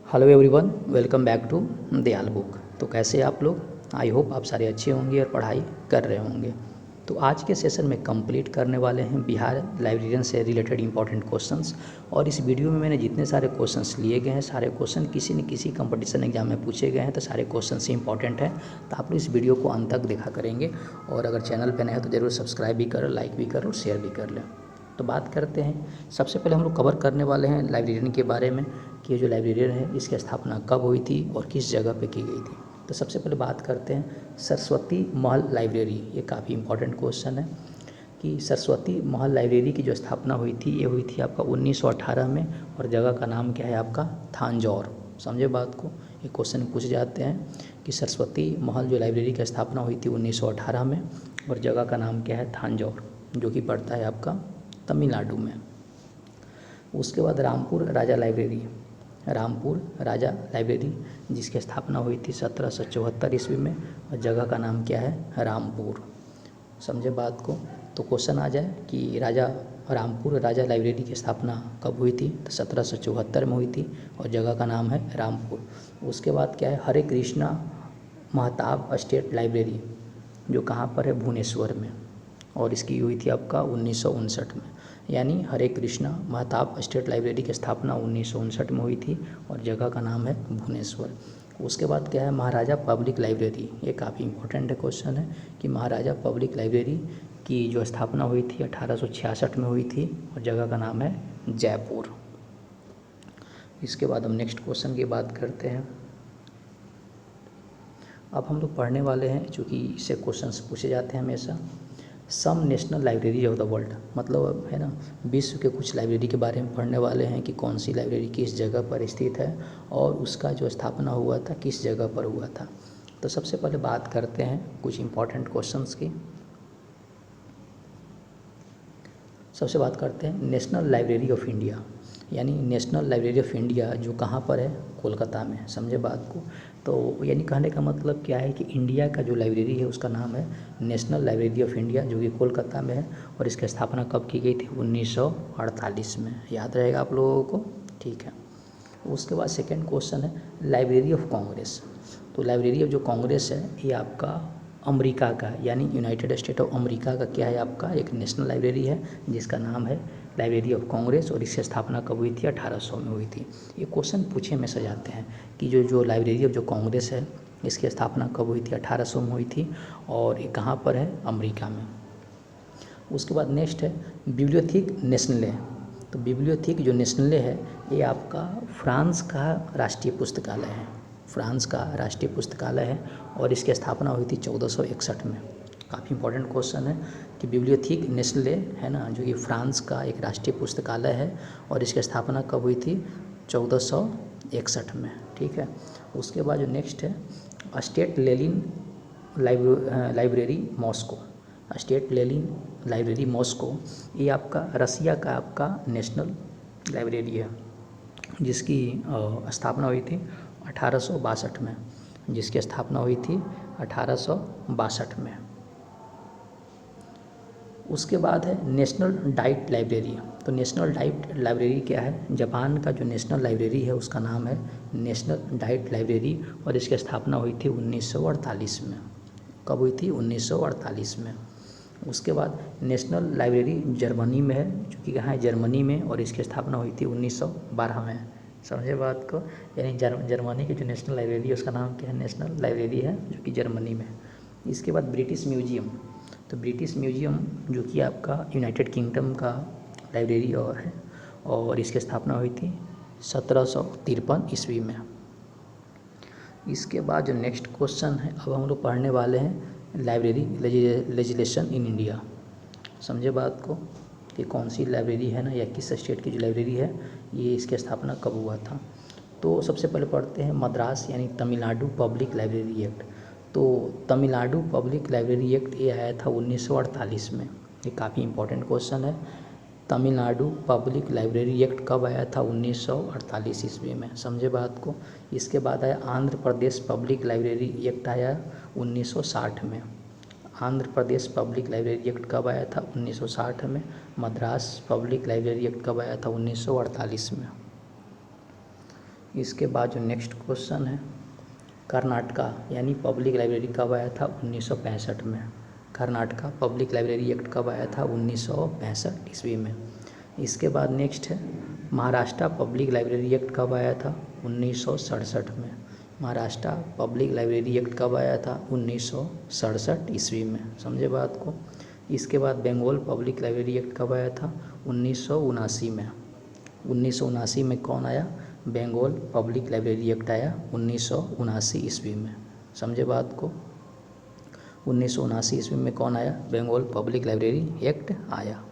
Hello everyone, welcome back to Dayal book. तो कैसे हैं आप लोग? आई होप आप सारे अच्छे होंगे और पढ़ाई कर रहे होंगे। तो आज के सेशन में कंप्लीट करने वाले हैं बिहार लाइब्रेरियन से रिलेटेड इंपॉर्टेंट क्वेश्चंस। और इस वीडियो में मैंने जितने सारे क्वेश्चंस लिए गए हैं, सारे क्वेश्चन किसी न किसी कंपटीशन एग्जाम में पूछे गए हैं, तो सारे क्वेश्चन ही इंपॉर्टेंट हैं। तो आप लोग इस वीडियो को अंत तक देखा करेंगे। और अगर चैनल पर नए हैं तो ज़रूर सब्सक्राइब भी करें, लाइक भी करें और शेयर भी कर लें। तो बात करते हैं। सबसे पहले हम लोग कवर करने वाले हैं लाइब्रेरियन के बारे में कि ये जो लाइब्रेरियन है इसकी स्थापना कब हुई थी और किस जगह पे की गई थी। तो सबसे पहले बात करते हैं सरस्वती महल लाइब्रेरी। ये काफ़ी इंपॉर्टेंट क्वेश्चन है कि सरस्वती महल लाइब्रेरी की जो स्थापना हुई थी ये हुई थी आपका 1918 में। और जगह का नाम क्या है आपका? थांजौर। समझे बात को? ये क्वेश्चन पूछ जाते हैं कि सरस्वती महल जो लाइब्रेरी की स्थापना हुई थी 1918 में और जगह का नाम क्या है? थांजौर, जो कि पड़ता है आपका तमिलनाडु में। उसके बाद रामपुर राजा लाइब्रेरी, रामपुर राजा लाइब्रेरी जिसकी स्थापना हुई थी 1774 ईस्वी में और जगह का नाम क्या है? रामपुर। समझे बात को? तो क्वेश्चन आ जाए कि रामपुर राजा लाइब्रेरी की स्थापना कब हुई थी? तो 1774 में हुई थी और जगह का नाम है रामपुर। उसके बाद क्या है? हरे कृष्णा महताब स्टेट लाइब्रेरी, जो कहाँ पर है? भुवनेश्वर में। और इसकी हुई थी आपका 1959 में। यानी हरे कृष्णा महताब स्टेट लाइब्रेरी की स्थापना 1959 में हुई थी और जगह का नाम है भुवनेश्वर। उसके बाद क्या है? महाराजा पब्लिक लाइब्रेरी। ये काफ़ी इंपॉर्टेंट क्वेश्चन है कि महाराजा पब्लिक लाइब्रेरी की जो स्थापना हुई थी 1866 में हुई थी और जगह का नाम है जयपुर। इसके बाद हम नेक्स्ट क्वेश्चन की बात करते हैं। अब हम लोग पढ़ने वाले हैं, चूँकि इससे क्वेश्चंस पूछे जाते हैं हमेशा। Some national library of the world, मतलब है ना, विश्व के कुछ लाइब्रेरी के बारे में पढ़ने वाले हैं कि कौन सी लाइब्रेरी किस जगह पर स्थित है और उसका जो स्थापना हुआ था किस जगह पर हुआ था। तो सबसे पहले बात करते हैं कुछ इंपॉर्टेंट क्वेश्चंस की। सबसे बात करते हैं नेशनल लाइब्रेरी ऑफ इंडिया, यानी नेशनल लाइब्रेरी ऑफ इंडिया जो कहाँ पर है? कोलकाता में। समझे बात को? तो यानी कहने का मतलब क्या है कि इंडिया का जो लाइब्रेरी है उसका नाम है नेशनल लाइब्रेरी ऑफ इंडिया, जो कि कोलकाता में है। और इसकी स्थापना कब की गई थी? 1948 में। याद रहेगा आप लोगों को? ठीक है। उसके बाद सेकेंड क्वेश्चन है लाइब्रेरी ऑफ कांग्रेस। तो लाइब्रेरी ऑफ जो कांग्रेस है ये आपका अमेरिका का, यानी यूनाइटेड स्टेट ऑफ अमेरिका का क्या है? आपका एक नेशनल लाइब्रेरी है जिसका नाम है लाइब्रेरी ऑफ कांग्रेस। और इसकी स्थापना कब हुई थी? 1800 में हुई थी। ये क्वेश्चन पूछे में सजाते हैं कि जो लाइब्रेरी ऑफ जो कांग्रेस है इसकी स्थापना कब हुई थी? 1800 में हुई थी और ये कहाँ पर है? अमेरिका में। उसके बाद नेक्स्ट है बिब्लियोथेक नेशनले। तो बिब्लियोथेक जो नेशनले है ये आपका फ्रांस का राष्ट्रीय पुस्तकालय है, फ्रांस का राष्ट्रीय पुस्तकालय है और इसकी स्थापना हुई थी 1461 में। काफ़ी इंपॉर्टेंट क्वेश्चन है कि बिब्लियोथेक नेशनले है ना, जो कि फ्रांस का एक राष्ट्रीय पुस्तकालय है और इसकी स्थापना कब हुई थी? 1461 में। ठीक है। उसके बाद जो नेक्स्ट है state Lenin library Moscow, state Lenin library Moscow, ये आपका रसिया का आपका नेशनल लाइब्रेरी है जिसकी स्थापना हुई थी 1862 में, जिसकी स्थापना हुई थी 1862 में। उसके बाद है नेशनल डाइट लाइब्रेरी। तो नेशनल डाइट लाइब्रेरी क्या है? जापान का जो नेशनल लाइब्रेरी है उसका नाम है नेशनल डाइट लाइब्रेरी और इसकी स्थापना हुई थी 1948 में। कब हुई थी? 1948 में। उसके बाद नेशनल लाइब्रेरी जर्मनी में है, जो कि कहाँ है? जर्मनी में। और इसकी स्थापना हुई थी 1912 में। समझे बात को? यानी जर्मनी की जो नेशनल लाइब्रेरी है उसका नाम क्या है? नेशनल लाइब्रेरी है, जो कि जर्मनी में। इसके बाद ब्रिटिश म्यूजियम। तो ब्रिटिश म्यूजियम जो कि आपका यूनाइटेड किंगडम का लाइब्रेरी और है और इसकी स्थापना हुई थी 1753 ईस्वी में। इसके बाद जो नेक्स्ट क्वेश्चन है, अब हम लोग पढ़ने वाले हैं लाइब्रेरी लेजिस्लेशन इन इंडिया। समझे बात को कि कौन सी लाइब्रेरी है ना, या किस स्टेट की जो लाइब्रेरी है ये इसकी स्थापना कब हुआ था। तो सबसे पहले पढ़ते हैं मद्रास, यानी तमिलनाडु पब्लिक लाइब्रेरी एक्ट। तो तमिलनाडु पब्लिक लाइब्रेरी एक्ट ये आया था 1948 में। ये काफ़ी इंपॉर्टेंट क्वेश्चन है। तमिलनाडु पब्लिक लाइब्रेरी एक्ट कब आया था? 1948 ईस्वी में। समझे बात को? इसके बाद आया Andhra Pradesh public library act आया 1960 में। Andhra Pradesh public library act कब आया था? 1960 में। मद्रास पब्लिक लाइब्रेरी एक्ट कब आया था? 1948 में। इसके बाद जो नेक्स्ट क्वेश्चन है, कर्नाटका यानी पब्लिक लाइब्रेरी कब आया था? 1965 में। कर्नाटका पब्लिक लाइब्रेरी एक्ट कब आया था? 1965 ईस्वी में। इसके बाद नेक्स्ट है, महाराष्ट्र पब्लिक लाइब्रेरी एक्ट कब आया था? 1967 में। महाराष्ट्र पब्लिक लाइब्रेरी एक्ट कब आया था? 1967 ईस्वी में। समझे बात को। इसके बाद बंगाल पब्लिक लाइब्रेरी एक्ट कब आया था? 1979 में। 1979 में कौन आया? बंगाल पब्लिक लाइब्रेरी एक्ट आया 1979 ईस्वी में। समझे बात को। 1979 ईस्वी में कौन आया? बंगाल पब्लिक लाइब्रेरी एक्ट आया।